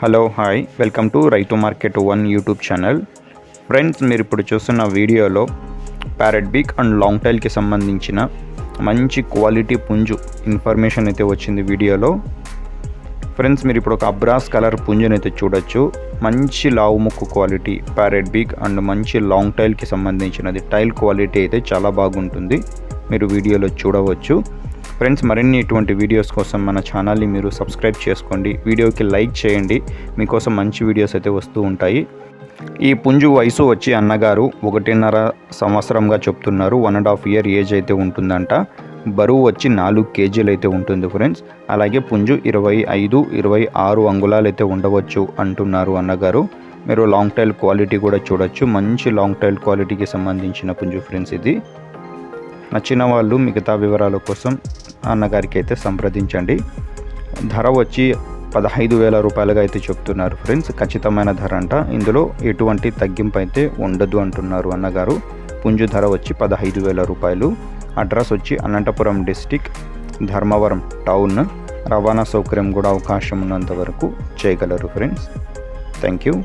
Hello hi welcome to రైతు market 1 YouTube channel. Friends, మీరు ఇప్పుడు చూస్తున్న వీడియోలో ప్యారెట్ బీక్ అండ్ లాంగ్ టైల్కి సంబంధించిన మంచి క్వాలిటీ పుంజు ఇన్ఫర్మేషన్ అయితే వచ్చింది వీడియోలో. ఫ్రెండ్స్, మీరు ఇప్పుడు ఒక అబ్రాస్ కలర్ పుంజుని అయితే చూడొచ్చు. మంచి లావు ముక్కు క్వాలిటీ ప్యారెట్ బీక్ అండ్ మంచి లాంగ్ టైల్కి సంబంధించినది. టైల్ క్వాలిటీ అయితే చాలా బాగుంటుంది, మీరు వీడియోలో చూడవచ్చు. ఫ్రెండ్స్, మరిన్ని ఇటువంటి వీడియోస్ కోసం మన ఛానల్ని మీరు సబ్స్క్రైబ్ చేసుకోండి, వీడియోకి లైక్ చేయండి, మీకోసం మంచి వీడియోస్ అయితే వస్తూ ఉంటాయి. ఈ పుంజు వయసు వచ్చి అన్నగారు 1.5 సంవత్సరంగా చెప్తున్నారు. 1.5 ఇయర్ ఏజ్ అయితే ఉంటుందంట. బరువు వచ్చి 4 కేజీలు అయితే ఉంటుంది ఫ్రెండ్స్. అలాగే పుంజు 25-26 అంగుళాలు అయితే ఉండవచ్చు అంటున్నారు అన్నగారు. మీరు లాంగ్ టైల్ క్వాలిటీ కూడా చూడొచ్చు. మంచి లాంగ్ టైల్ క్వాలిటీకి సంబంధించిన పుంజు ఫ్రెండ్స్ ఇది. నచ్చిన వాళ్ళు మిగతా వివరాల కోసం అన్నగారికి అయితే సంప్రదించండి. ధర వచ్చి 15,000 రూపాయలుగా అయితే చెప్తున్నారు ఫ్రెండ్స్. ఖచ్చితమైన ధర అంట, ఇందులో ఎటువంటి తగ్గింపు అయితే ఉండదు అంటున్నారు అన్నగారు. పుంజు ధర వచ్చి 15,000 రూపాయలు. అడ్రస్ వచ్చి అనంతపురం డిస్టిక్, ధర్మవరం టౌన్. రవాణా సౌకర్యం కూడా అవకాశం ఉన్నంత వరకు చేయగలరు ఫ్రెండ్స్. Thank you.